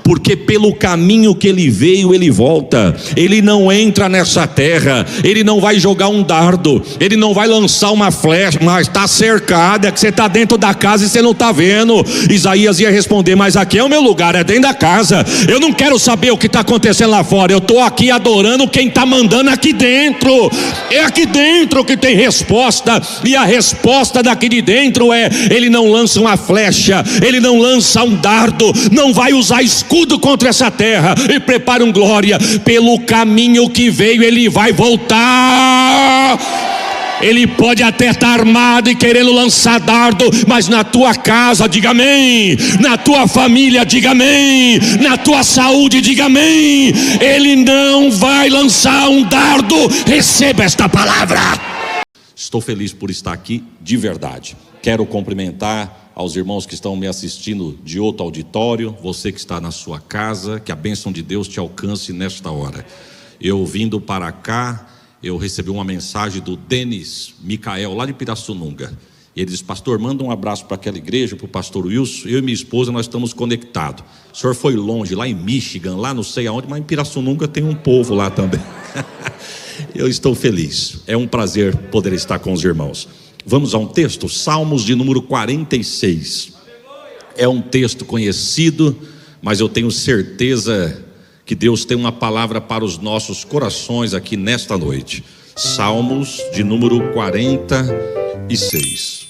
porque pelo caminho que ele veio, ele volta. Ele não entra nessa terra, ele não vai jogar um dardo, ele não vai lançar uma flecha, mas está cercado, é que você está dentro da casa e você não está vendo. Isaías ia responder: mas aqui é o meu lugar, é dentro da casa, eu não quero saber o que está acontecendo lá fora, eu estou aqui adorando quem está mandando aqui dentro. É aqui dentro que tem resposta, e a resposta daqui de dentro é: ele não lança uma flecha, ele não lança um dardo, não vai usar escudo contra essa terra. E prepara um glória, pelo caminho que veio ele vai voltar. Ele pode até estar armado e querendo lançar dardo, mas na tua casa, diga amém. Na tua família, diga amém. Na tua saúde, diga amém. Ele não vai lançar um dardo. Receba esta palavra. Estou feliz por estar aqui de verdade. Quero cumprimentar aos irmãos que estão me assistindo de outro auditório, você que está na sua casa, que a bênção de Deus te alcance nesta hora. Eu vindo para cá, eu recebi uma mensagem do Denis Micael, lá de Pirassununga. Ele diz: pastor, manda um abraço para aquela igreja, para o pastor Wilson. Eu e minha esposa, nós estamos conectados. O senhor foi longe, lá em Michigan, lá não sei aonde, mas em Pirassununga tem um povo lá também. Eu estou feliz, é um prazer poder estar com os irmãos. Vamos a um texto, Salmos de número 46. É um texto conhecido, mas eu tenho certeza que Deus tem uma palavra para os nossos corações aqui nesta noite. Salmos de número 46.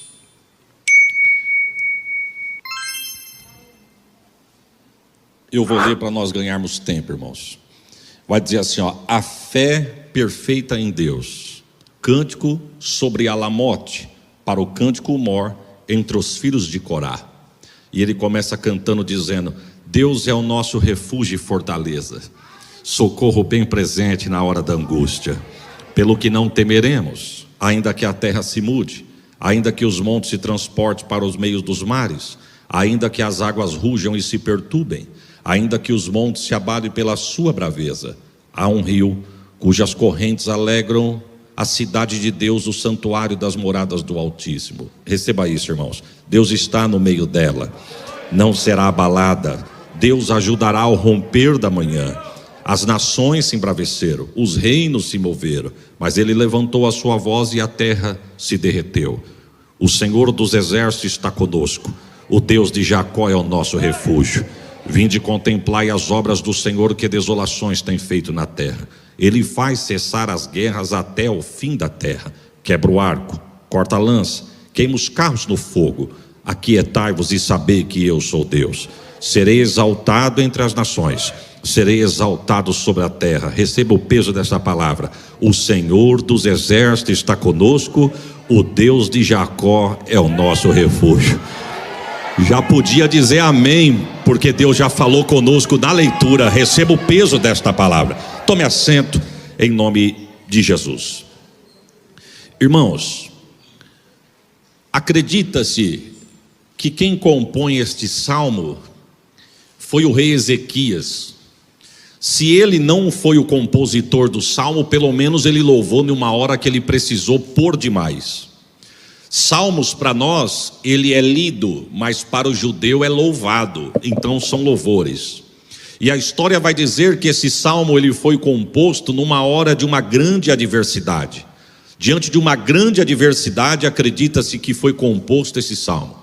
Eu vou ler para nós ganharmos tempo, irmãos. Vai dizer assim, ó: a fé perfeita em Deus, cântico sobre Alamote, para o cântico mor entre os filhos de Corá. E ele começa cantando dizendo: Deus é o nosso refúgio e fortaleza, socorro bem presente na hora da angústia. Pelo que não temeremos, ainda que a terra se mude, ainda que os montes se transportem para os meios dos mares, ainda que as águas rujam e se perturbem, ainda que os montes se abalem pela sua braveza. Há um rio cujas correntes alegram a cidade de Deus, o santuário das moradas do Altíssimo. Receba isso, irmãos. Deus está no meio dela, não será abalada. Deus ajudará ao romper da manhã. As nações se embraveceram, os reinos se moveram, mas ele levantou a sua voz e a terra se derreteu. O Senhor dos exércitos está conosco, o Deus de Jacó é o nosso refúgio. Vinde contemplai as obras do Senhor, que desolações tem feito na terra. Ele faz cessar as guerras até o fim da terra. Quebra o arco, corta a lança, queima os carros no fogo. Aquietai-vos e sabei que eu sou Deus. Serei exaltado entre as nações, serei exaltado sobre a terra. Receba o peso dessa palavra: o Senhor dos exércitos está conosco, o Deus de Jacó é o nosso refúgio. Já podia dizer amém, porque Deus já falou conosco na leitura. Receba o peso desta palavra. Tome assento em nome de Jesus. Irmãos, acredita-se que quem compõe este salmo foi o rei Ezequias. Se ele não foi o compositor do salmo, pelo menos ele louvou numa hora que ele precisou por demais. Salmos para nós, ele é lido, mas para o judeu é louvado, então são louvores. E a história vai dizer que esse salmo ele foi composto numa hora de uma grande adversidade. Diante de uma grande adversidade, acredita-se que foi composto esse salmo.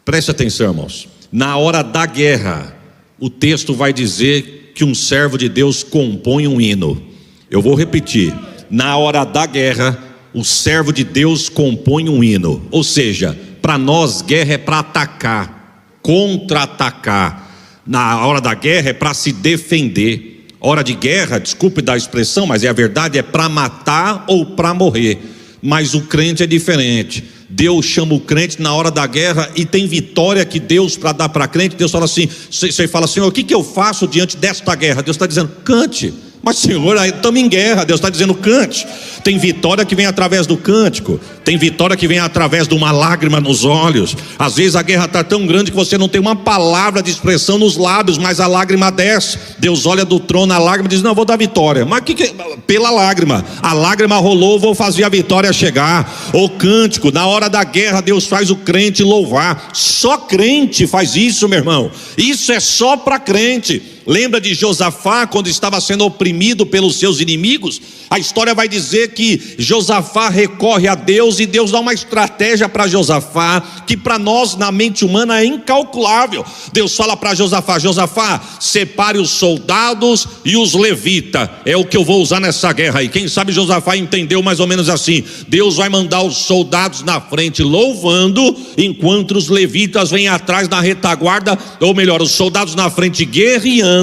Preste atenção, irmãos. Na hora da guerra, o texto vai dizer que um servo de Deus compõe um hino. Eu vou repetir: na hora da guerra, o servo de Deus compõe um hino. Ou seja, para nós guerra é para atacar, contra-atacar. Na hora da guerra é para se defender. Hora de guerra, desculpe da expressão, mas é a verdade, é para matar ou para morrer. Mas o crente é diferente. Deus chama o crente na hora da guerra e tem vitória que Deus, para dar para crente, Deus fala assim, você fala: Senhor, o que eu faço diante desta guerra? Deus está dizendo: cante, Mas Senhor, estamos em guerra. Deus está dizendo: cante. Tem vitória que vem através do cântico. Tem vitória que vem através de uma lágrima nos olhos. Às vezes a guerra está tão grande que você não tem uma palavra de expressão nos lábios, mas a lágrima desce. Deus olha do trono a lágrima e diz: não, vou dar vitória. Mas pela lágrima. A lágrima rolou, vou fazer a vitória chegar. O cântico, na hora da guerra, Deus faz o crente louvar. Só crente faz isso, meu irmão. Isso é só para crente. Lembra de Josafá quando estava sendo oprimido pelos seus inimigos? A história vai dizer que Josafá recorre a Deus e Deus dá uma estratégia para Josafá que para nós na mente humana é incalculável. Deus fala para Josafá: Josafá, separe os soldados e os levitas, é o que eu vou usar nessa guerra aí. Quem sabe Josafá entendeu mais ou menos assim: Deus vai mandar os soldados na frente louvando, enquanto os levitas vêm atrás na retaguarda, ou melhor, os soldados na frente guerreando,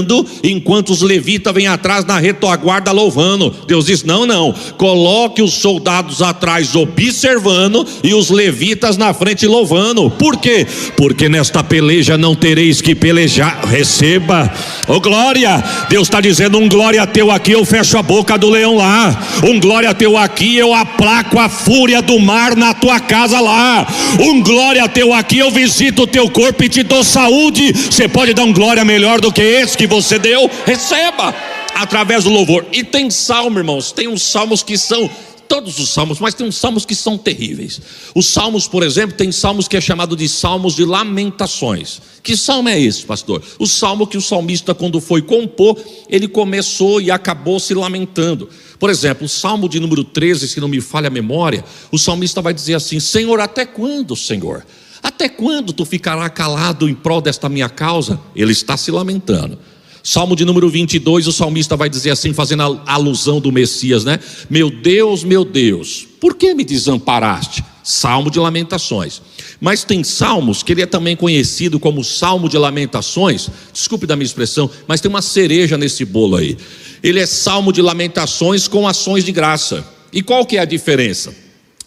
enquanto os levitas vêm atrás na retaguarda louvando. Deus diz: não, coloque os soldados atrás observando e os levitas na frente louvando. Por quê? Porque nesta peleja não tereis que pelejar. Receba, oh glória. Deus está dizendo: um glória teu aqui, eu fecho a boca do leão lá. Um glória teu aqui, eu aplaco a fúria do mar na tua casa lá. Um glória teu aqui, eu visito o teu corpo e te dou saúde. Você pode dar um glória melhor do que esse que você deu? Receba através do louvor. E tem salmo, irmãos, tem uns salmos que são, todos os salmos, mas tem uns salmos que são terríveis. Os salmos, por exemplo, tem salmos que é chamado de salmos de lamentações. Que salmo é esse, pastor? O salmo que o salmista, quando foi compor, ele começou e acabou se lamentando. Por exemplo, o salmo de número 13, se não me falha a memória, o salmista vai dizer assim: Senhor, até quando, Senhor? Até quando tu ficará calado em prol desta minha causa? Ele está se lamentando. Salmo de número 22, o salmista vai dizer assim, fazendo a alusão do Messias, né? Meu Deus, por que me desamparaste? Salmo de lamentações. Mas tem salmos que ele é também conhecido como salmo de lamentações. Desculpe da minha expressão, mas tem uma cereja nesse bolo aí. Ele é salmo de lamentações com ações de graça. E qual que é a diferença?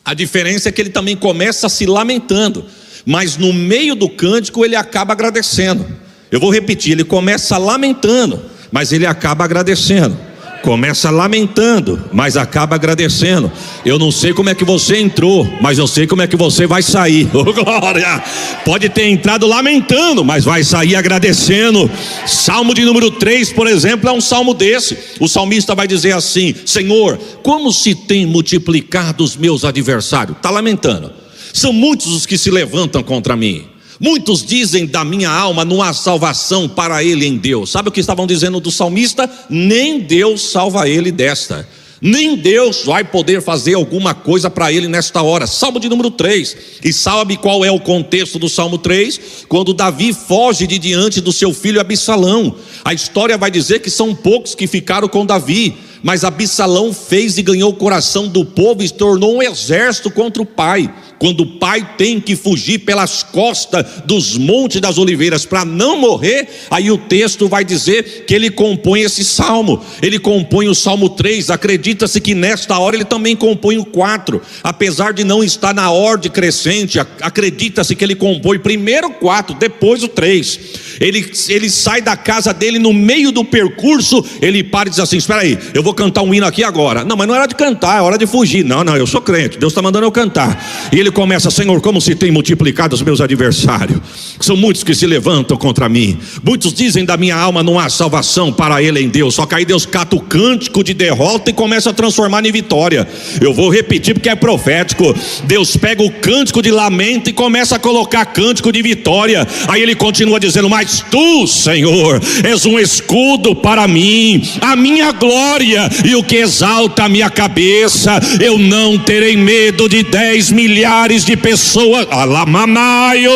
A diferença é que ele também começa se lamentando, mas no meio do cântico ele acaba agradecendo. Eu vou repetir: ele começa lamentando, mas ele acaba agradecendo. Começa lamentando, mas acaba agradecendo. Eu não sei como é que você entrou, mas eu sei como é que você vai sair. Oh, glória! Pode ter entrado lamentando, mas vai sair agradecendo. Salmo de número 3, por exemplo, é um salmo desse. O salmista vai dizer assim: Senhor, como se tem multiplicado os meus adversários. Está lamentando. São muitos os que se levantam contra mim. Muitos dizem da minha alma: não há salvação para ele em Deus. Sabe o que estavam dizendo do salmista? Nem Deus salva ele desta. Nem Deus vai poder fazer alguma coisa para ele nesta hora. Salmo de número 3. E sabe qual é o contexto do Salmo 3? Quando Davi foge de diante do seu filho Absalão. A história vai dizer que são poucos que ficaram com Davi, mas Absalão fez e ganhou o coração do povo e se tornou um exército contra o pai. Quando o pai tem que fugir pelas costas dos montes das oliveiras para não morrer, aí o texto vai dizer que ele compõe esse salmo. Ele compõe o Salmo 3, acredita-se que nesta hora ele também compõe o 4, apesar de não estar na ordem crescente. Acredita-se que ele compõe primeiro o 4, depois o 3. Ele sai da casa dele, no meio do percurso ele para e diz assim: espera aí, eu vou cantar um hino aqui agora. Não, mas não é hora de cantar, é hora de fugir. Não, eu sou crente, Deus está mandando eu cantar. E ele começa: Senhor, como se tem multiplicado os meus adversários. São muitos que se levantam contra mim. Muitos dizem da minha alma: não há salvação para ele em Deus. Só que aí Deus cata o cântico de derrota e começa a transformar em vitória. Eu vou repetir porque é profético. Deus pega o cântico de lamento e começa a colocar cântico de vitória. Aí ele continua dizendo: mas tu, Senhor, és um escudo para mim, a minha glória e o que exalta a minha cabeça. Eu não terei medo de 10 milhares de pessoas, alamamaio,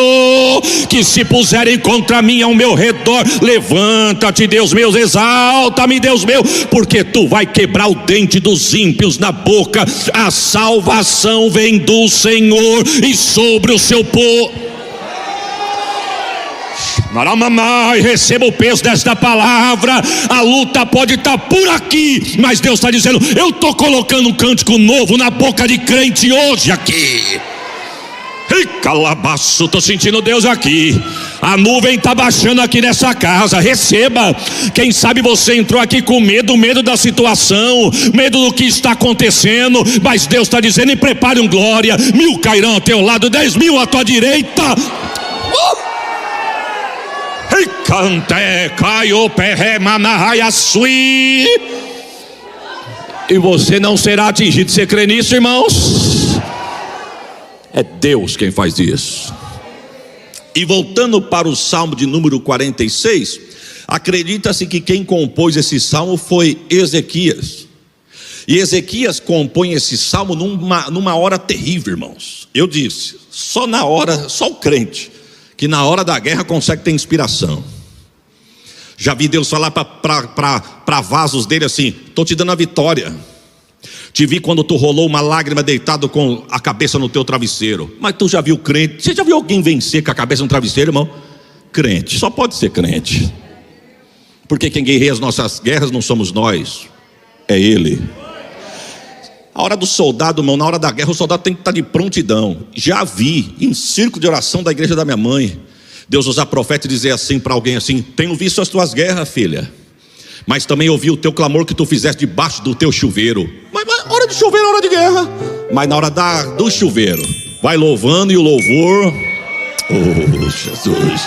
que se puserem contra mim ao meu redor. Levanta-te, Deus meu, exalta-me, Deus meu, porque tu vai quebrar o dente dos ímpios na boca. A salvação vem do Senhor e sobre o seu povo. Maramamai, receba o peso desta palavra. A luta pode estar por aqui, mas Deus está dizendo: eu estou colocando um cântico novo na boca de crente hoje aqui. Ei, calabaço, estou sentindo Deus aqui. A nuvem está baixando aqui nessa casa, receba. Quem sabe você entrou aqui com medo da situação, medo do que está acontecendo, mas Deus está dizendo: e prepare um glória, 1000 cairão ao teu lado, 10.000 à tua direita. E você não será atingido. Você crê nisso, irmãos? É Deus quem faz isso. E voltando para o Salmo de número 46, acredita-se que quem compôs esse salmo foi Ezequias. E Ezequias compõe esse salmo numa hora terrível, irmãos. Eu disse, só o crente que na hora da guerra consegue ter inspiração. Já vi Deus falar para vasos dele assim: estou te dando a vitória. Te vi quando tu rolou uma lágrima deitado com a cabeça no teu travesseiro. Mas tu já viu crente? Você já viu alguém vencer com a cabeça no travesseiro, irmão? Crente, só pode ser crente. Porque quem guerreia as nossas guerras não somos nós, é Ele. A hora do soldado, irmão, na hora da guerra o soldado tem que estar de prontidão. Já vi em círculo de oração da igreja da minha mãe, Deus usar profeta e dizer assim para alguém assim: tenho visto as tuas guerras, filha, mas também ouvi o teu clamor que tu fizeste debaixo do teu chuveiro. Mas hora de chover é hora de guerra. Mas na hora do chuveiro, vai louvando, e o louvor, oh Jesus,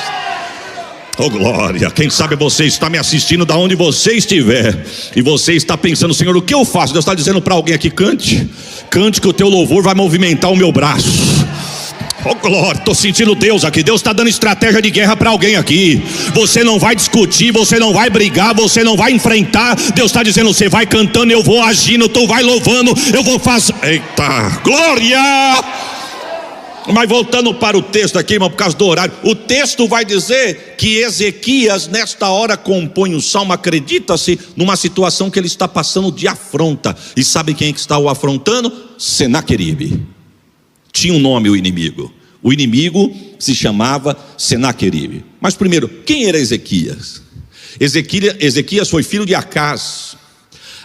oh glória. Quem sabe você está me assistindo da onde você estiver, e você está pensando: Senhor, o que eu faço? Deus está dizendo para alguém aqui: cante que o teu louvor vai movimentar o meu braço. Oh glória, estou sentindo Deus aqui. Deus está dando estratégia de guerra para alguém aqui. Você não vai discutir, você não vai brigar, você não vai enfrentar. Deus está dizendo: você vai cantando, eu vou agindo, tu vai louvando, eu vou fazer. Eita, glória! Mas voltando para o texto aqui, irmão, por causa do horário, o texto vai dizer que Ezequias nesta hora compõe o salmo, acredita-se, numa situação que ele está passando de afronta. E sabe quem é que está o afrontando? Senaqueribe. Tinha um nome o inimigo. O inimigo se chamava Senaqueribe. Mas primeiro, quem era Ezequias? Ezequias foi filho de Acaz.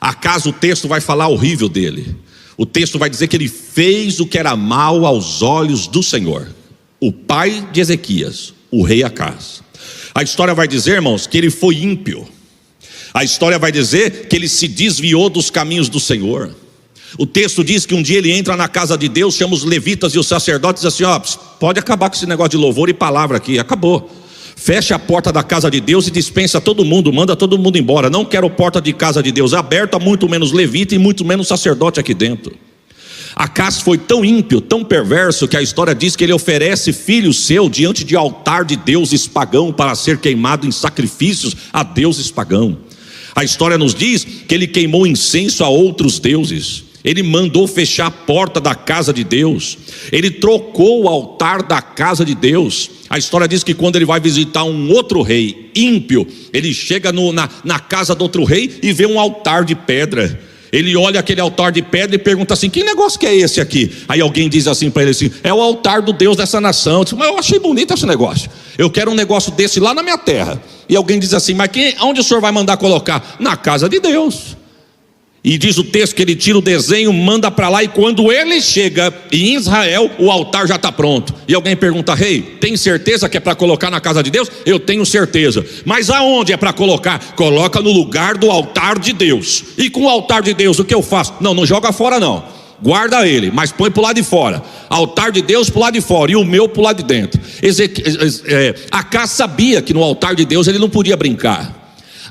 Acaz, o texto vai falar horrível dele. O texto vai dizer que ele fez o que era mal aos olhos do Senhor. O pai de Ezequias, o rei Acaz. A história vai dizer, irmãos, que ele foi ímpio. A história vai dizer que ele se desviou dos caminhos do Senhor. O texto diz que um dia ele entra na casa de Deus, chama os levitas e os sacerdotes e diz assim: ó, pode acabar com esse negócio de louvor e palavra aqui, acabou. Fecha a porta da casa de Deus e dispensa todo mundo, manda todo mundo embora. Não quero porta de casa de Deus aberta, muito menos levita e muito menos sacerdote aqui dentro. Acaz foi tão ímpio, tão perverso, que a história diz que ele oferece filho seu diante de altar de deuses pagão para ser queimado em sacrifícios a deuses pagão. A história nos diz que ele queimou incenso a outros deuses. Ele mandou fechar a porta da casa de Deus. Ele trocou o altar da casa de Deus. A história diz que quando ele vai visitar um outro rei ímpio, ele chega na casa do outro rei e vê um altar de pedra. Ele olha aquele altar de pedra e pergunta assim: que negócio que é esse aqui? Aí alguém diz assim para ele assim: é o altar do Deus dessa nação. Diz, mas eu achei bonito esse negócio, eu quero um negócio desse lá na minha terra. E alguém diz assim: mas onde o senhor vai mandar colocar? Na casa de Deus. E diz o texto que ele tira o desenho, manda para lá, e quando ele chega em Israel, o altar já está pronto. E alguém pergunta: rei, tem certeza que é para colocar na casa de Deus? Eu tenho certeza. Mas aonde é para colocar? Coloca no lugar do altar de Deus. E com o altar de Deus, o que eu faço? Não joga fora não, guarda ele, mas põe para o lado de fora. Altar de Deus para o lado de fora, e o meu para o lado de dentro. Acaz sabia que no altar de Deus ele não podia brincar.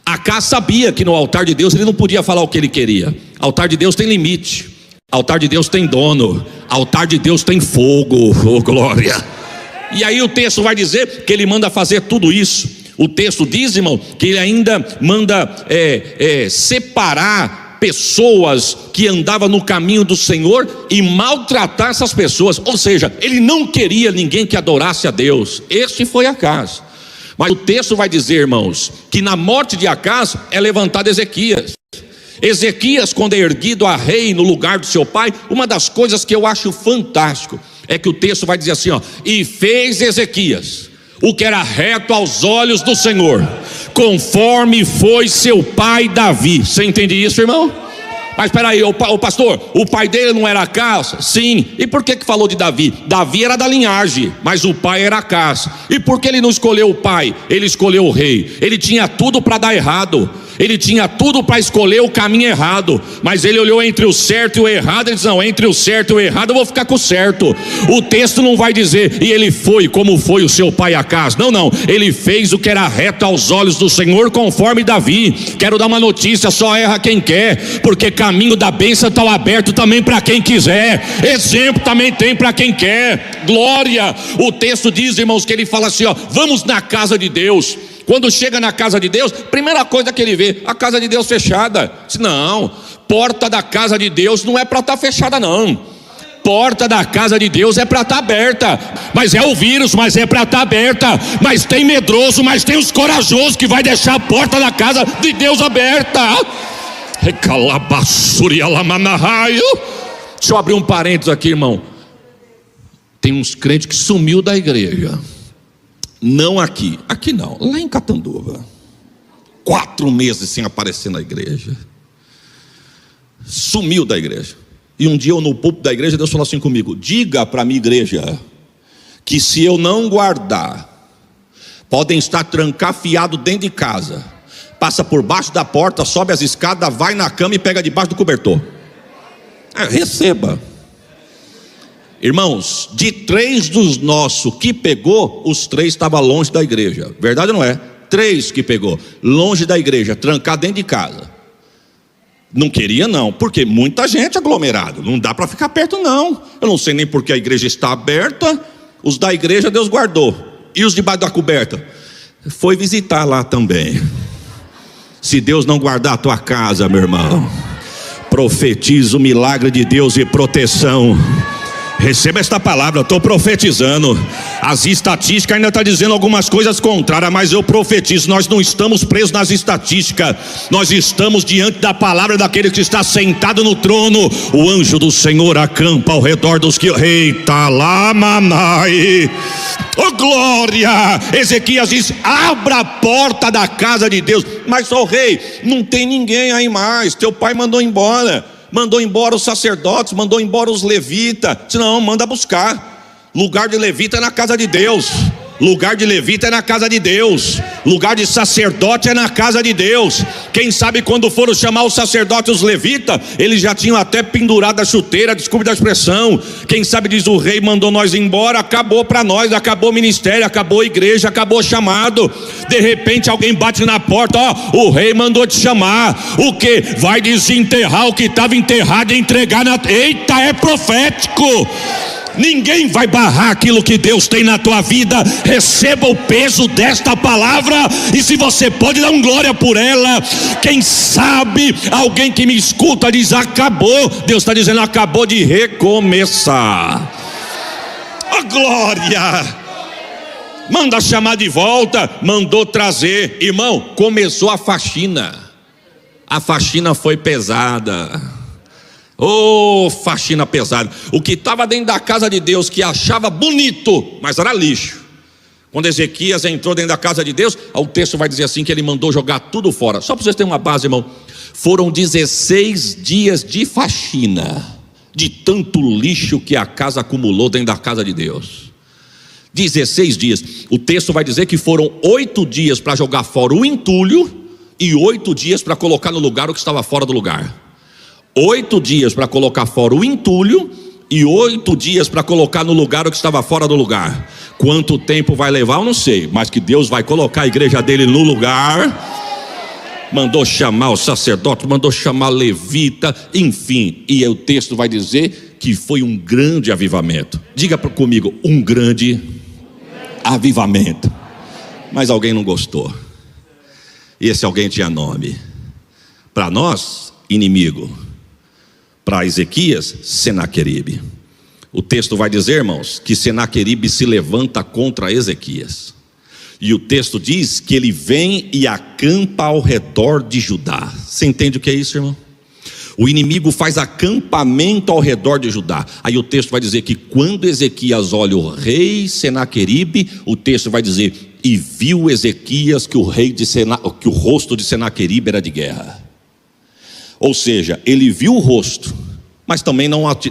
Acaz sabia que no altar de Deus ele não podia falar o que ele queria. Altar de Deus tem limite, altar de Deus tem dono, altar de Deus tem fogo, oh glória. E aí o texto vai dizer que ele manda fazer tudo isso. O texto diz, irmão, que ele ainda manda separar pessoas que andavam no caminho do Senhor e maltratar essas pessoas. Ou seja, ele não queria ninguém que adorasse a Deus. Este foi Acaz. Mas o texto vai dizer, irmãos, que na morte de Acaz é levantado Ezequias. Ezequias, quando é erguido a rei no lugar do seu pai, uma das coisas que eu acho fantástico é que o texto vai dizer assim, ó: e fez Ezequias o que era reto aos olhos do Senhor, conforme foi seu pai Davi. Você entende isso, irmão? Mas espera aí, o pastor, o pai dele não era Acás? Sim. E por que falou de Davi? Davi era da linhagem, mas o pai era Acás. E por que ele não escolheu o pai? Ele escolheu o rei. Ele tinha tudo para dar errado. Ele tinha tudo para escolher o caminho errado, mas ele olhou entre o certo e o errado. Ele disse: não, entre o certo e o errado eu vou ficar com o certo. O texto não vai dizer, e ele foi como foi o seu pai Acás. Não, ele fez o que era reto aos olhos do Senhor, conforme Davi. Quero dar uma notícia: só erra quem quer, porque caminho da bênção está aberto também para quem quiser. Exemplo também tem para quem quer. Glória. O texto diz, irmãos, que ele fala assim: vamos na casa de Deus. Quando chega na casa de Deus, primeira coisa que ele vê, a casa de Deus fechada. Diz: não, porta da casa de Deus não é para estar fechada, não. Porta da casa de Deus é para estar aberta. Mas é o vírus, mas é para estar aberta. Mas tem medroso, mas tem os corajosos que vai deixar a porta da casa de Deus aberta. Deixa eu abrir um parênteses aqui, irmão. Tem uns crentes que sumiu da igreja. Não aqui não, lá em Catanduva. 4 meses sem aparecer na igreja. Sumiu da igreja. E um dia eu no púlpito da igreja, Deus falou assim comigo: diga para a minha igreja que se eu não guardar, podem estar trancafiados dentro de casa, passa por baixo da porta, sobe as escadas, vai na cama e pega debaixo do cobertor. Receba. Irmãos, de 3 dos nossos que pegou, os 3 estavam longe da igreja. Verdade ou não é? 3 que pegou, longe da igreja, trancado dentro de casa. Não queria não, porque muita gente aglomerado, não dá para ficar perto não. Eu não sei nem porque a igreja está aberta. Os da igreja Deus guardou. E os debaixo da coberta? Foi visitar lá também. Se Deus não guardar a tua casa, meu irmão, profetiza o milagre de Deus e proteção. Receba esta palavra, eu estou profetizando. As estatísticas ainda estão dizendo algumas coisas contrárias, mas eu profetizo, nós não estamos presos nas estatísticas. Nós estamos diante da palavra daquele que está sentado no trono. O anjo do Senhor acampa ao redor dos que... Eita lá, manai! Oh glória! Ezequias diz: abra a porta da casa de Deus. Mas ó rei, não tem ninguém aí mais, teu pai mandou embora. Mandou embora os sacerdotes, mandou embora os levitas. Disse: não, manda buscar. Lugar de levita é na casa de Deus. Lugar de levita é na casa de Deus. Lugar de sacerdote é na casa de Deus. Quem sabe quando foram chamar os sacerdotes e os levitas, eles já tinham até pendurado a chuteira, desculpe da expressão. Quem sabe diz: o rei mandou nós embora, acabou para nós, acabou o ministério, acabou a igreja, acabou o chamado. De repente alguém bate na porta: o rei mandou te chamar. O que? Vai desenterrar o que estava enterrado e entregar na... Eita, é profético. Ninguém vai barrar aquilo que Deus tem na tua vida. Receba o peso desta palavra, e se você pode, dar glória por ela. Quem sabe alguém que me escuta diz: acabou. Deus está dizendo: acabou de recomeçar. A glória. Manda chamar de volta, mandou trazer. Irmão, começou a faxina. A faxina foi pesada. Oh, faxina pesada. O que estava dentro da casa de Deus, que achava bonito, mas era lixo. Quando Ezequias entrou dentro da casa de Deus, o texto vai dizer assim, que ele mandou jogar tudo fora. Só para vocês terem uma base, irmão. Foram 16 dias de faxina, de tanto lixo que a casa acumulou dentro da casa de Deus. 16 dias. O texto vai dizer que foram 8 dias para jogar fora o entulho, e 8 dias para colocar no lugar o que estava fora do lugar. 8 dias para colocar fora o entulho, e 8 dias para colocar no lugar o que estava fora do lugar. Quanto tempo vai levar eu não sei, mas que Deus vai colocar a igreja dele no lugar. Mandou chamar o sacerdote, mandou chamar levita, enfim. E o texto vai dizer que foi um grande avivamento. Diga comigo: um grande avivamento. Mas alguém não gostou. E esse alguém tinha nome. Para nós, inimigo. Para Ezequias, Senaqueribe. O texto vai dizer, irmãos, que Senaqueribe se levanta contra Ezequias. E o texto diz que ele vem e acampa ao redor de Judá. Você entende o que é isso, irmão? O inimigo faz acampamento ao redor de Judá. Aí o texto vai dizer que quando Ezequias olha o rei Senaqueribe, o texto vai dizer: e viu Ezequias que o rosto de Senaqueribe era de guerra. Ou seja, ele viu o rosto, mas também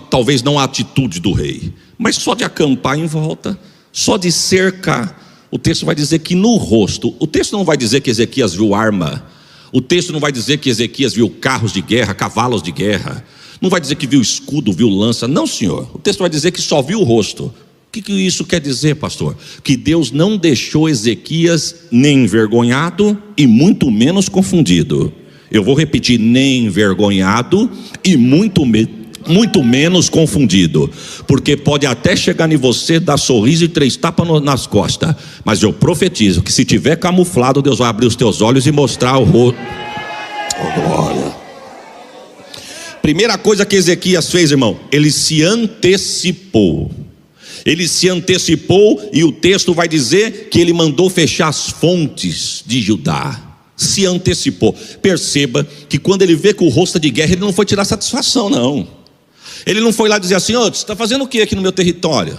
talvez não a atitude do rei. Mas só de acampar em volta, só de cercar, o texto vai dizer que no rosto, o texto não vai dizer que Ezequias viu arma, o texto não vai dizer que Ezequias viu carros de guerra, cavalos de guerra, não vai dizer que viu escudo, viu lança, não, senhor. O texto vai dizer que só viu o rosto. O que isso quer dizer, pastor? Que Deus não deixou Ezequias nem envergonhado e muito menos confundido. Eu vou repetir: nem envergonhado e muito menos confundido, porque pode até chegar em você, dar sorriso e 3 tapas nas costas, mas eu profetizo que se tiver camuflado, Deus vai abrir os teus olhos e mostrar o rosto. Oh, glória. Primeira coisa que Ezequias fez, irmão, ele se antecipou. Ele se antecipou, e o texto vai dizer que ele mandou fechar as fontes de Judá. Se antecipou. Perceba que quando ele vê que o rosto é de guerra, ele não foi tirar satisfação, não. Ele não foi lá dizer assim: você está fazendo o que aqui no meu território?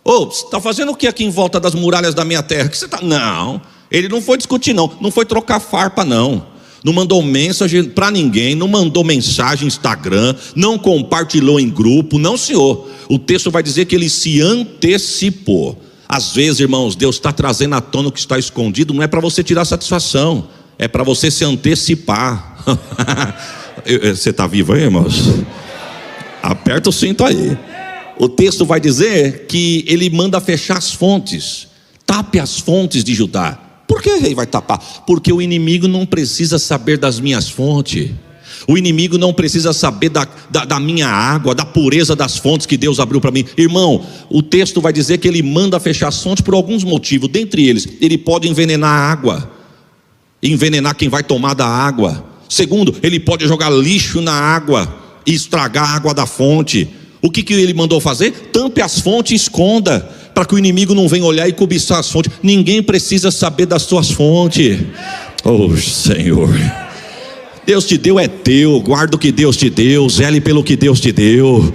Você está fazendo o que aqui em volta das muralhas da minha terra? Que você tá... Não, ele não foi discutir, não foi trocar farpa, não mandou mensagem para ninguém, não mandou mensagem no Instagram, não compartilhou em grupo, não, senhor. O texto vai dizer que ele se antecipou. Às vezes, irmãos, Deus está trazendo à tona o que está escondido, não é para você tirar satisfação, é para você se antecipar. Você está vivo aí, irmãos? Aperta o cinto aí. O texto vai dizer que ele manda fechar as fontes. Tape as fontes de Judá. Por que o rei vai tapar? Porque o inimigo não precisa saber das minhas fontes. O inimigo não precisa saber da minha água, da pureza das fontes que Deus abriu para mim. Irmão, o texto vai dizer que ele manda fechar as fontes por alguns motivos. Dentre eles, ele pode envenenar a água, envenenar quem vai tomar da água. Segundo, ele pode jogar lixo na água e estragar a água da fonte. O que ele mandou fazer? Tampe as fontes e esconda, para que o inimigo não venha olhar e cobiçar as fontes. Ninguém precisa saber das suas fontes. Oh, Senhor, Deus te deu, é teu. Guarda o que Deus te deu, zele pelo que Deus te deu.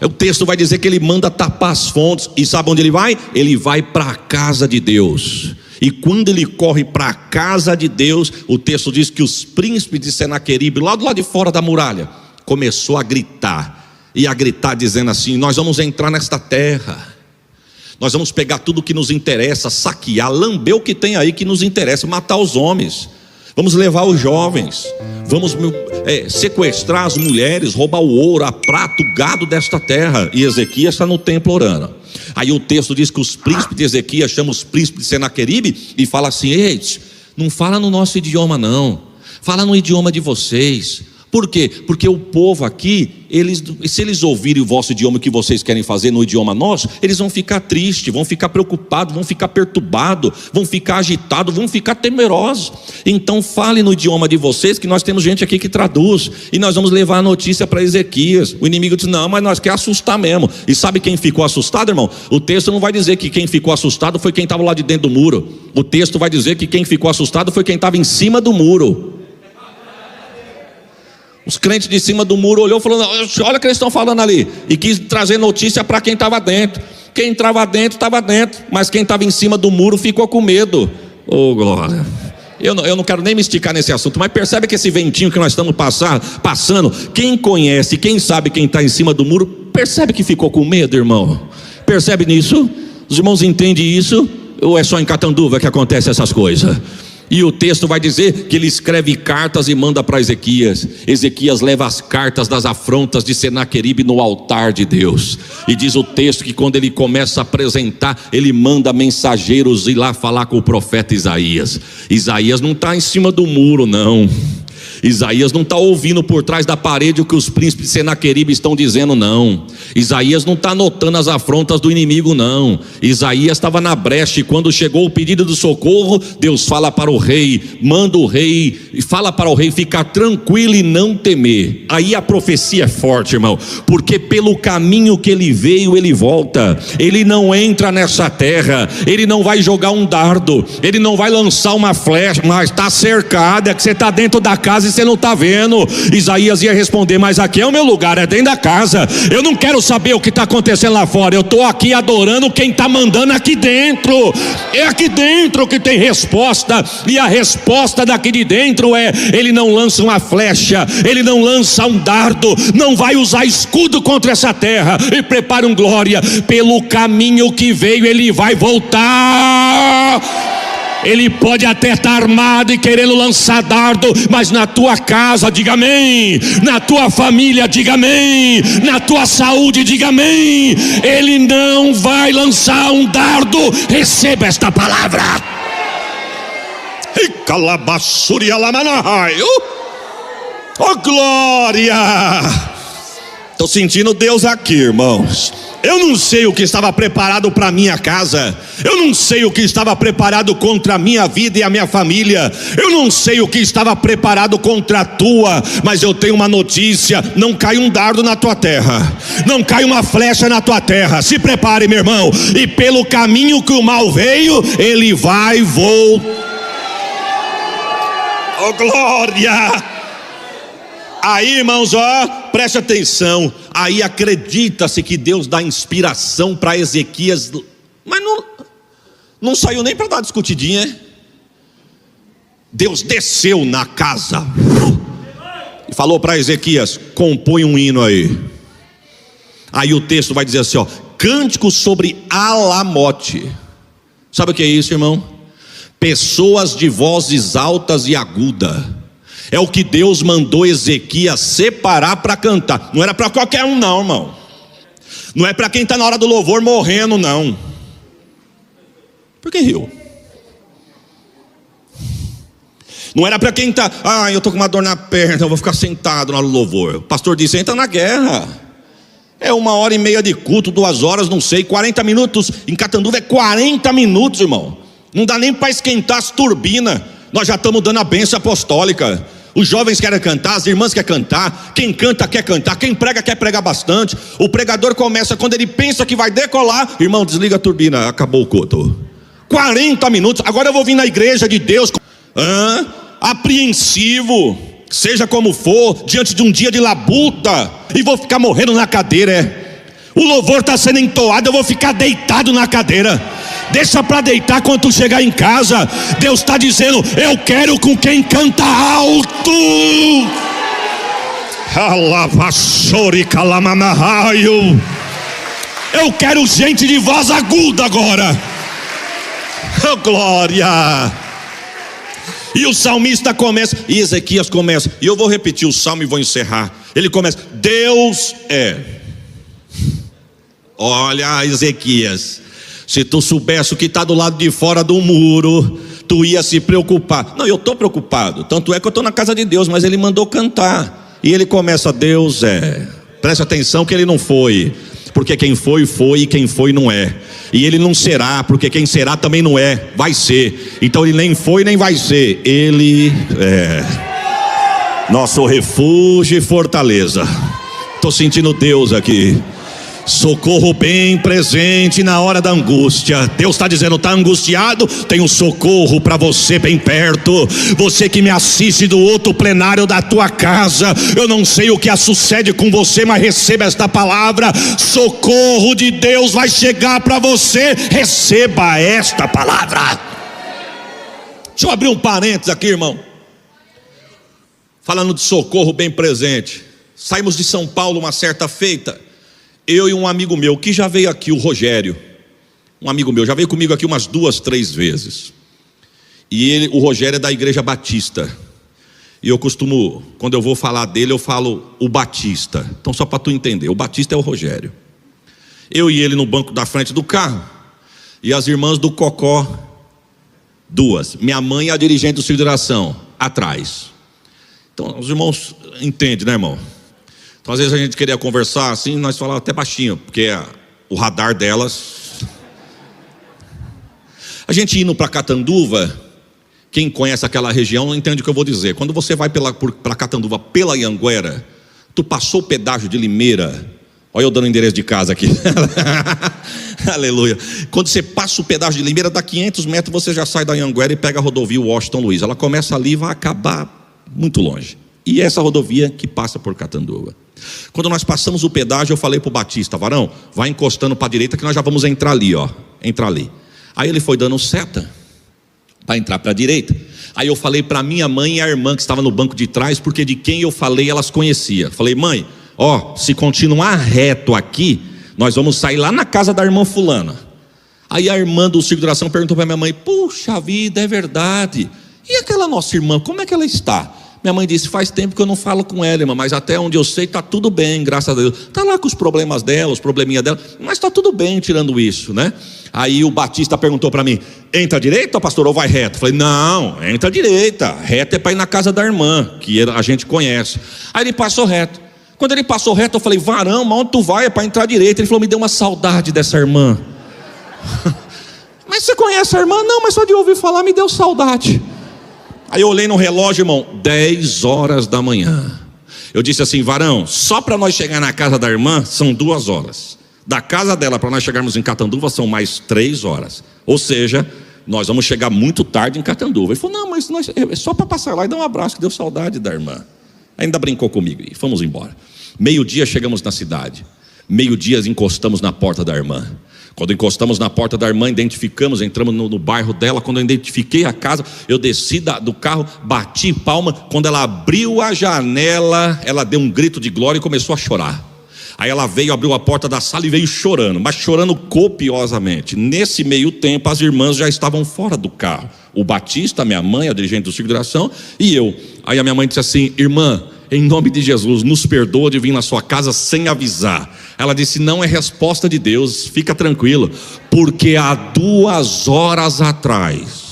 O texto vai dizer que ele manda tapar as fontes. E sabe onde ele vai? Ele vai para a casa de Deus. E quando ele corre para a casa de Deus, o texto diz que os príncipes de Senaqueribe, lá do lado de fora da muralha, começou a gritar. E a gritar dizendo assim: nós vamos entrar nesta terra, nós vamos pegar tudo que nos interessa, saquear, lamber o que tem aí que nos interessa, matar os homens, vamos levar os jovens, vamos sequestrar as mulheres, roubar o ouro, a prata, o gado desta terra. E Ezequias está no templo orando. Aí o texto diz que os príncipes de Ezequias chamam os príncipes de Senaqueribe e fala assim: ei, não fala no nosso idioma não, fala no idioma de vocês. Por quê? Porque o povo aqui, se eles ouvirem o vosso idioma, o que vocês querem fazer no idioma nosso, eles vão ficar tristes, vão ficar preocupados, vão ficar perturbados, vão ficar agitados, vão ficar temerosos. Então fale no idioma de vocês, que nós temos gente aqui que traduz, e nós vamos levar a notícia para Ezequias. O inimigo diz: não, mas nós queremos assustar mesmo. E sabe quem ficou assustado, irmão? O texto não vai dizer que quem ficou assustado foi quem estava lá de dentro do muro. O texto vai dizer que quem ficou assustado foi quem estava em cima do muro. Os crentes de cima do muro olhou e falou: olha o que eles estão falando ali. E quis trazer notícia para quem estava dentro. Quem estava dentro, mas quem estava em cima do muro ficou com medo. Oh, glória. Eu não quero nem me esticar nesse assunto, mas percebe que esse ventinho que nós estamos passando, quem conhece, quem sabe quem está em cima do muro, percebe que ficou com medo, irmão? Percebe nisso? Os irmãos entendem isso? Ou é só em Catanduva que acontece essas coisas? E o texto vai dizer que ele escreve cartas e manda para Ezequias. Ezequias leva as cartas das afrontas de Senaqueribe no altar de Deus. E diz o texto que quando ele começa a apresentar, ele manda mensageiros ir lá falar com o profeta Isaías. Isaías não está em cima do muro, não. Isaías não está ouvindo por trás da parede o que os príncipes de Senaqueribe estão dizendo, não. Isaías não está anotando as afrontas do inimigo, não. Isaías estava na brecha, e quando chegou o pedido de socorro, Deus fala para o rei, manda o rei, e fala para o rei ficar tranquilo e não temer. Aí a profecia é forte, irmão, porque pelo caminho que ele veio, ele volta. Ele não entra nessa terra, ele não vai jogar um dardo, ele não vai lançar uma flecha, mas está cercado. É que você está dentro da casa casa e você não está vendo. Isaías ia responder: mas aqui é o meu lugar, é dentro da casa. Eu não quero saber o que está acontecendo lá fora. Eu estou aqui adorando quem está mandando aqui dentro. É aqui dentro que tem resposta. E a resposta daqui de dentro é: ele não lança uma flecha, ele não lança um dardo, não vai usar escudo contra essa terra. E prepara um glória, pelo caminho que veio ele vai voltar. Ele pode até estar armado e querendo lançar dardo, mas na tua casa, diga amém. Na tua família, diga amém. Na tua saúde, diga amém. Ele não vai lançar um dardo. Receba esta palavra. E calabaçuri alamanahai. Oh glória. Estou sentindo Deus aqui, irmãos. Eu não sei o que estava preparado para a minha casa. Eu não sei o que estava preparado contra a minha vida e a minha família. Eu não sei o que estava preparado contra a tua. Mas eu tenho uma notícia: não cai um dardo na tua terra, não cai uma flecha na tua terra. Se prepare, meu irmão. E pelo caminho que o mal veio, ele vai voltar. Oh glória. Aí, irmãos, ó, preste atenção. Aí acredita-se que Deus dá inspiração para Ezequias, mas não saiu nem para dar discutidinha. Deus desceu na casa e falou para Ezequias: compõe um hino aí. Aí o texto vai dizer assim, ó: cântico sobre Alamote. Sabe o que é isso, irmão? Pessoas de vozes altas e aguda. É o que Deus mandou Ezequias separar para cantar. Não era para qualquer um não, irmão. Não é para quem está na hora do louvor morrendo, não. Por que riu? Não era para quem está: eu estou com uma dor na perna, eu vou ficar sentado na hora do louvor. O pastor disse: entra na guerra. É 1h30 de culto, 2 horas, não sei, 40 minutos. Em Catanduva é 40 minutos, irmão. Não dá nem para esquentar as turbinas. Nós já estamos dando a bênção apostólica. Os jovens querem cantar, as irmãs querem cantar. Quem canta quer cantar, quem prega quer pregar bastante. O pregador começa quando ele pensa que vai decolar. Irmão, desliga a turbina, acabou o culto. 40 minutos, agora eu vou vir na igreja de Deus apreensivo, seja como for, diante de um dia de labuta, e vou ficar morrendo na cadeira. O louvor está sendo entoado, eu vou ficar deitado na cadeira. Deixa para deitar quando tu chegar em casa. Deus está dizendo: eu quero com quem canta alto. Eu quero gente de voz aguda agora. Oh, glória. E o salmista começa, e Ezequias começa, e eu vou repetir o salmo e vou encerrar. Ele começa: Deus é. Olha, Ezequias, se tu soubesse o que está do lado de fora do muro, tu ia se preocupar. Não, eu estou preocupado. Tanto é que eu estou na casa de Deus, mas ele mandou cantar. E ele começa: Deus é. Preste atenção que ele não foi, porque quem foi, foi, e quem foi não é. E ele não será, porque quem será também não é, vai ser. Então ele nem foi nem vai ser, ele é nosso refúgio e fortaleza. Estou sentindo Deus aqui. Socorro bem presente na hora da angústia. Deus está dizendo: está angustiado? Tem um socorro para você bem perto. Você que me assiste do outro plenário da tua casa, eu não sei o que sucede com você, mas receba esta palavra: socorro de Deus vai chegar para você. Receba esta palavra. Deixa eu abrir um parênteses aqui, irmão. Falando de socorro bem presente, saímos de São Paulo uma certa feita, eu e um amigo meu, que já veio aqui, o Rogério, um amigo meu, já veio comigo aqui umas 2, 3 vezes. E o Rogério é da Igreja Batista. E eu costumo, quando eu vou falar dele, eu falo o Batista. Então só para tu entender, o Batista é o Rogério. Eu e ele no banco da frente do carro, e as irmãs do Cocó, 2. Minha mãe e a dirigente do Civil de Oração, atrás. Então os irmãos entendem, né, irmão? Então às vezes a gente queria conversar assim, nós falávamos até baixinho, porque o radar delas. A gente indo para Catanduva, quem conhece aquela região não entende o que eu vou dizer. Quando você vai para Catanduva pela Anhanguera, tu passou o pedágio de Limeira. Olha eu dando o endereço de casa aqui. Aleluia. Quando você passa o pedágio de Limeira, dá 500 metros, você já sai da Anhanguera e pega a rodovia Washington Luiz. Ela começa ali e vai acabar muito longe. E essa rodovia que passa por Catanduva. Quando nós passamos o pedágio, eu falei para o Batista: varão, vai encostando para a direita que nós já vamos entrar ali, ó. Entrar ali. Aí ele foi dando seta para entrar para a direita. Aí eu falei para minha mãe e a irmã que estava no banco de trás, porque de quem eu falei elas conheciam. Falei: mãe, ó, se continuar reto aqui, nós vamos sair lá na casa da irmã fulana. Aí a irmã do Circo de Oração perguntou para minha mãe: puxa vida, é verdade. E aquela nossa irmã, como é que ela está? Minha mãe disse: faz tempo que eu não falo com ela, irmã, mas até onde eu sei está tudo bem, graças a Deus. Está lá com os problemas dela, os probleminhas dela, mas está tudo bem tirando isso, né? Aí o Batista perguntou para mim: entra à direita, pastor, ou vai reto? Eu falei: não, entra à direita, reto é para ir na casa da irmã, que a gente conhece. Aí ele passou reto. Quando ele passou reto, eu falei: varão, mas onde tu vai? É para entrar à direita. Ele falou: me deu uma saudade dessa irmã. Mas você conhece a irmã? Não, mas só de ouvir falar me deu saudade. Aí eu olhei no relógio, irmão, 10 horas da manhã. Eu disse assim: varão, só para nós chegar na casa da irmã são 2 horas. Da casa dela para nós chegarmos em Catanduva são mais 3 horas. Ou seja, nós vamos chegar muito tarde em Catanduva. Ele falou: não, mas nós, é só para passar lá e dar um abraço, que deu saudade da irmã. Ainda brincou comigo e fomos embora. 12:00 chegamos na cidade. 12:00 encostamos na porta da irmã. Quando encostamos na porta da irmã, identificamos, entramos no bairro dela. Quando eu identifiquei a casa, eu desci do carro, bati palma. Quando ela abriu a janela, ela deu um grito de glória e começou a chorar. Aí ela veio, abriu a porta da sala e veio chorando, mas chorando copiosamente. Nesse meio tempo, as irmãs já estavam fora do carro. O Batista, minha mãe, a dirigente do Circo de Oração, e eu. Aí a minha mãe disse assim: irmã, em nome de Jesus, nos perdoa de vir na sua casa sem avisar. Ela disse: não é resposta de Deus, fica tranquilo, porque há 2 horas atrás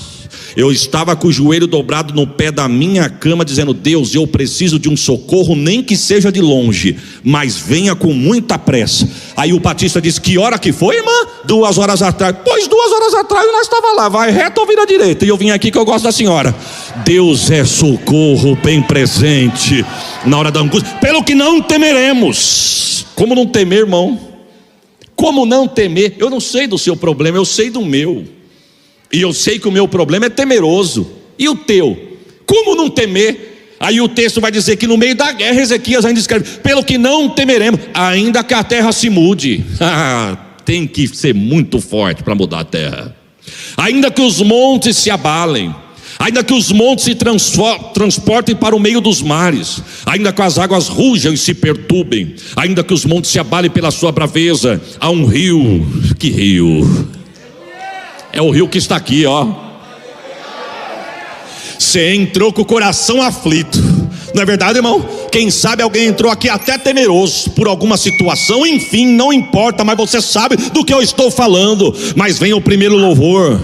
eu estava com o joelho dobrado no pé da minha cama, dizendo: Deus, eu preciso de um socorro, nem que seja de longe, mas venha com muita pressa. Aí o Batista disse: que hora que foi, irmã? 2 horas atrás. Pois 2 horas atrás nós estávamos lá, vai reto ou vira direita? E eu vim aqui que eu gosto da senhora. Deus é socorro bem presente na hora da angústia, pelo que não temeremos. Como não temer, irmão? Como não temer? Eu não sei do seu problema, eu sei do meu. E eu sei que o meu problema é temeroso. E o teu? Como não temer? Aí o texto vai dizer que no meio da guerra Ezequias ainda escreve: pelo que não temeremos, ainda que a terra se mude. Tem que ser muito forte para mudar a terra. Ainda que os montes se abalem, ainda que os montes se transportem para o meio dos mares, ainda que as águas rujam e se perturbem, ainda que os montes se abalem pela sua braveza, há um rio. Que rio? É o rio que está aqui, ó. Você entrou com o coração aflito, não é verdade, irmão? Quem sabe alguém entrou aqui até temeroso por alguma situação. Enfim, não importa, mas você sabe do que eu estou falando. Mas vem o primeiro louvor,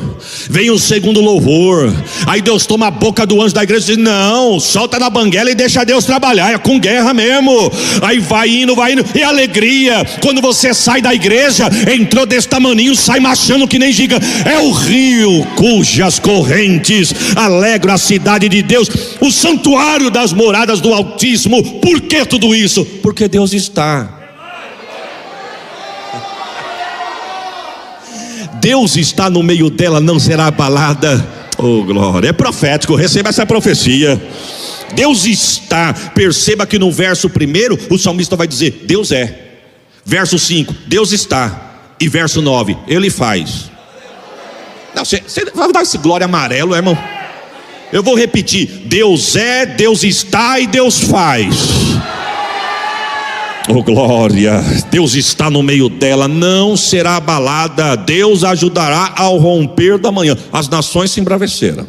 vem o segundo louvor. Aí Deus toma a boca do anjo da igreja e diz: não, solta na banguela e deixa Deus trabalhar. É com guerra mesmo. Aí vai indo, e alegria. Quando você sai da igreja, entrou desse tamaninho, sai marchando que nem giga. É o rio cujas correntes alegram a cidade de Deus, o santuário das moradas do Altíssimo. Por que tudo isso? Porque Deus está. Deus está no meio dela, não será abalada. Oh glória, é profético, receba essa profecia. Deus está. Perceba que no verso 1 o salmista vai dizer: Deus é. Verso 5, Deus está. E verso 9, Ele faz. Não, você vai dar esse glória amarelo, irmão? Eu vou repetir: Deus é, Deus está e Deus faz. Oh glória, Deus está no meio dela, não será abalada. Deus ajudará ao romper da manhã. As nações se embraveceram,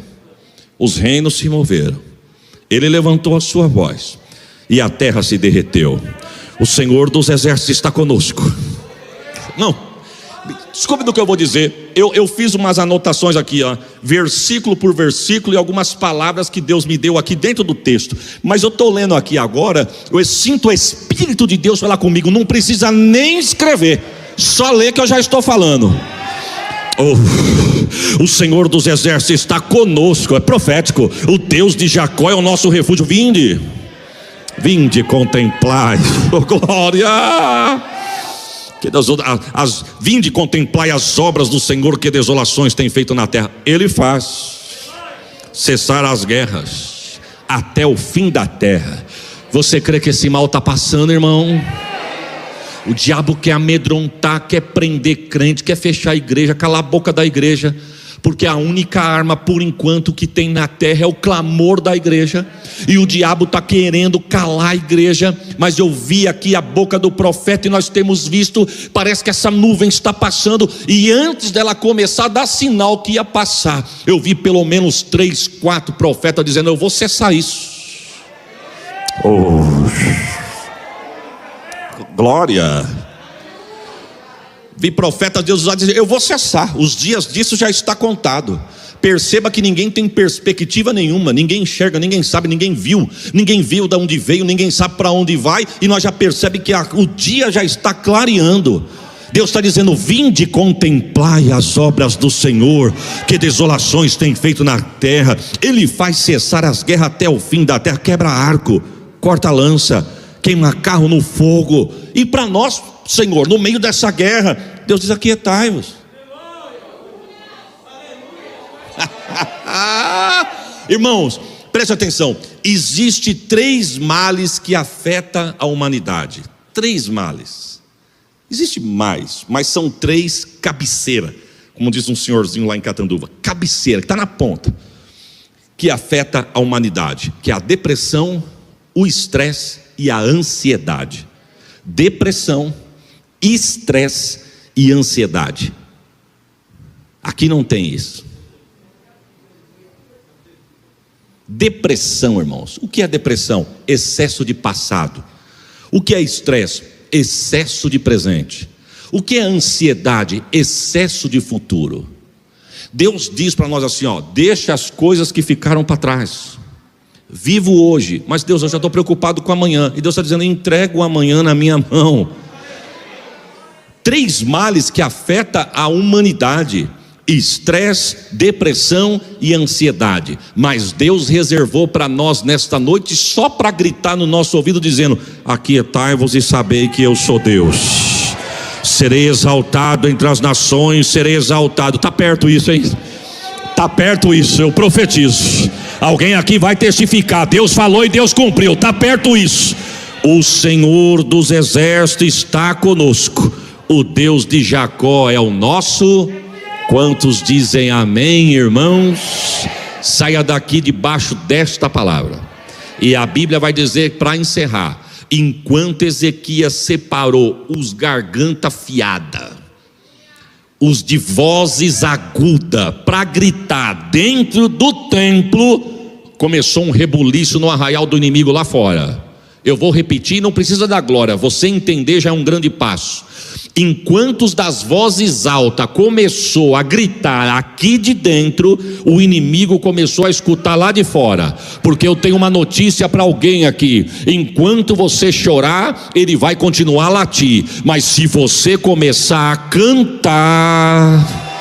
os reinos se moveram, Ele levantou a sua voz e a terra se derreteu. O Senhor dos exércitos está conosco. Não, desculpe do que eu vou dizer. Eu fiz umas anotações aqui, ó, versículo por versículo, e algumas palavras que Deus me deu aqui dentro do texto. Mas eu estou lendo aqui agora, eu sinto o Espírito de Deus falar comigo. Não precisa nem escrever, só ler que eu já estou falando. O Senhor dos exércitos está conosco. É profético. O Deus de Jacó é o nosso refúgio. Vinde contemplai. Oh glória. Vinde contemplai as obras do Senhor, que desolações tem feito na terra. Ele faz cessar as guerras, até o fim da terra. Você crê que esse mal está passando, irmão? O diabo quer amedrontar, quer prender crente, quer fechar a igreja, calar a boca da igreja, porque a única arma por enquanto que tem na terra é o clamor da igreja, e o diabo está querendo calar a igreja. Mas eu vi aqui a boca do profeta, e nós temos visto, parece que essa nuvem está passando, e antes dela começar a dar sinal que ia passar, eu vi pelo menos 3, 4 profetas dizendo: eu vou cessar isso. Glória. Vi profeta de Deus usar dizer: eu vou cessar, os dias disso já está contado. Perceba que ninguém tem perspectiva nenhuma, ninguém enxerga, ninguém sabe, ninguém viu de onde veio, ninguém sabe para onde vai, e nós já percebemos que o dia já está clareando. Deus está dizendo: vinde, contemplai as obras do Senhor, que desolações tem feito na terra. Ele faz cessar as guerras até o fim da terra, quebra arco, corta lança, queima carro no fogo. E para nós, Senhor, no meio dessa guerra, Deus diz: aquietai-vos. Irmãos, preste atenção. Existe 3 males que afetam a humanidade. 3 males. Existe mais, mas são 3 cabeceira, como diz um senhorzinho lá em Catanduva, cabeceira, que está na ponta, que afeta a humanidade, que é a depressão, o estresse e a ansiedade. Depressão, estresse e ansiedade. Aqui não tem isso. Depressão, irmãos. O que é depressão? Excesso de passado. O que é estresse? Excesso de presente. O que é ansiedade? Excesso de futuro. Deus diz para nós assim, deixa as coisas que ficaram para trás. Vivo hoje, mas Deus, eu já estou preocupado com amanhã. E Deus está dizendo: entrego o amanhã na minha mão. 3 males que afetam a humanidade: estresse, depressão e ansiedade. Mas Deus reservou para nós nesta noite só para gritar no nosso ouvido dizendo: aquietai-vos e sabei que eu sou Deus. Serei exaltado entre as nações, serei exaltado. Está perto isso, hein? Está perto isso, eu profetizo. Alguém aqui vai testificar: Deus falou e Deus cumpriu. Está perto isso. O Senhor dos exércitos está conosco. O Deus de Jacó é o nosso. Quantos dizem amém, irmãos? Saia daqui debaixo desta palavra. E a Bíblia vai dizer, para encerrar: enquanto Ezequias separou os garganta fiada, os de vozes aguda, para gritar dentro do templo, começou um rebuliço no arraial do inimigo lá fora. Eu vou repetir, não precisa da glória, você entender já é um grande passo. Enquanto os das vozes altas começou a gritar aqui de dentro, o inimigo começou a escutar lá de fora. Porque eu tenho uma notícia para alguém aqui: enquanto você chorar, ele vai continuar a latir, mas se você começar a cantar,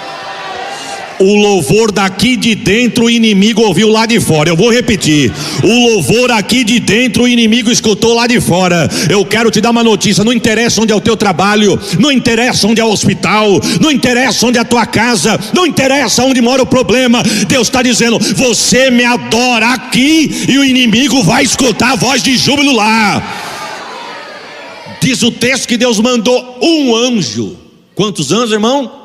o louvor daqui de dentro o inimigo ouviu lá de fora. Eu vou repetir: o louvor aqui de dentro o inimigo escutou lá de fora. Eu quero te dar uma notícia: não interessa onde é o teu trabalho, não interessa onde é o hospital, não interessa onde é a tua casa, não interessa onde mora o problema. Deus está dizendo: você me adora aqui e o inimigo vai escutar a voz de júbilo lá. Diz o texto que Deus mandou um anjo. Quantos anjos, irmão?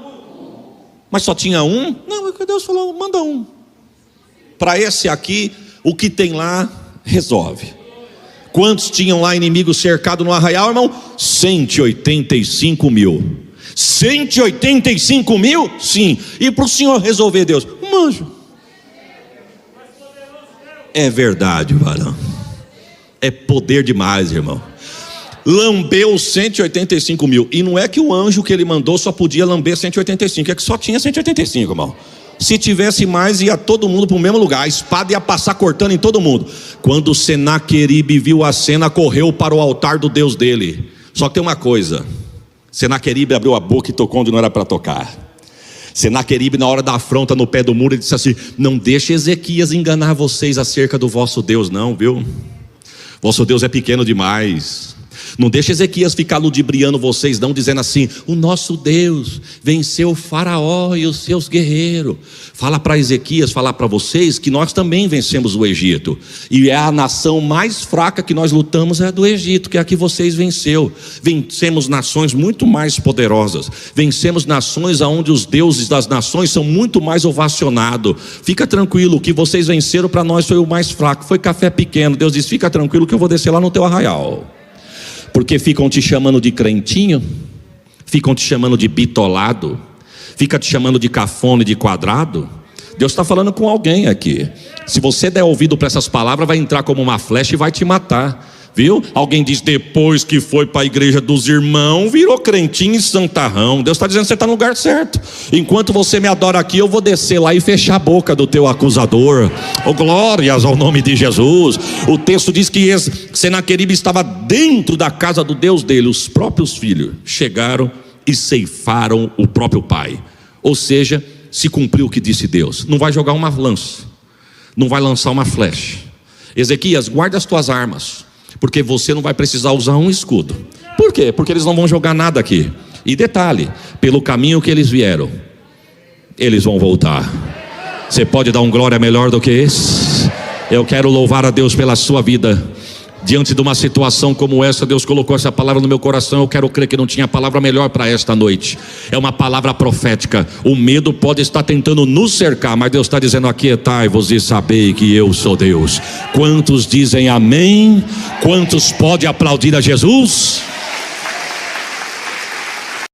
Mas só tinha um? Não, Deus falou: manda um. Para esse aqui, o que tem lá, resolve. Quantos tinham lá inimigo cercado no arraial, irmão? 185 mil. 185 mil? Sim. E para o Senhor resolver, Deus: um anjo. É verdade, varão. É poder demais, irmão. Lambeu 185 mil. E não é que o anjo que ele mandou só podia lamber 185, é que só tinha 185, irmão. Se tivesse mais, ia todo mundo para o mesmo lugar. A espada ia passar cortando em todo mundo. Quando Senaqueribe viu a cena, correu para o altar do Deus dele. Só que tem uma coisa: Senaqueribe abriu a boca e tocou onde não era para tocar. Senaqueribe, na hora da afronta no pé do muro, ele disse assim: não deixe Ezequias enganar vocês acerca do vosso Deus não, viu? Vosso Deus é pequeno demais. Não deixa Ezequias ficar ludibriando vocês não, dizendo assim: o nosso Deus venceu o faraó e os seus guerreiros. Fala para Ezequias, falar para vocês que nós também vencemos o Egito. E é a nação mais fraca que nós lutamos, é a do Egito, que é a que vocês venceu. Vencemos nações muito mais poderosas. Vencemos nações onde os deuses das nações são muito mais ovacionados. Fica tranquilo, o que vocês venceram para nós foi o mais fraco, foi café pequeno. Deus diz: fica tranquilo que eu vou descer lá no teu arraial. Porque ficam te chamando de crentinho, ficam te chamando de bitolado, fica te chamando de cafona e de quadrado. Deus está falando com alguém aqui. Se você der ouvido para essas palavras, vai entrar como uma flecha e vai te matar. Viu? Alguém diz: depois que foi para a igreja dos irmãos, virou crentinho e santarrão. Deus está dizendo: você está no lugar certo. Enquanto você me adora aqui, eu vou descer lá e fechar a boca do teu acusador. Oh, glórias ao nome de Jesus. O texto diz que Senaqueribe estava dentro da casa do Deus dele. Os próprios filhos chegaram e ceifaram o próprio pai. Ou seja, se cumpriu o que disse Deus. Não vai jogar uma lança, não vai lançar uma flecha. Ezequias, guarda as tuas armas, porque você não vai precisar usar um escudo. Por quê? Porque eles não vão jogar nada aqui. E detalhe, pelo caminho que eles vieram, eles vão voltar. Você pode dar um glória melhor do que esse? Eu quero louvar a Deus pela sua vida. Diante de uma situação como essa, Deus colocou essa palavra no meu coração. Eu quero crer que não tinha palavra melhor para esta noite. É uma palavra profética. O medo pode estar tentando nos cercar, mas Deus está dizendo: aquietai-vos e sabei que eu sou Deus. Quantos dizem amém? Quantos podem aplaudir a Jesus?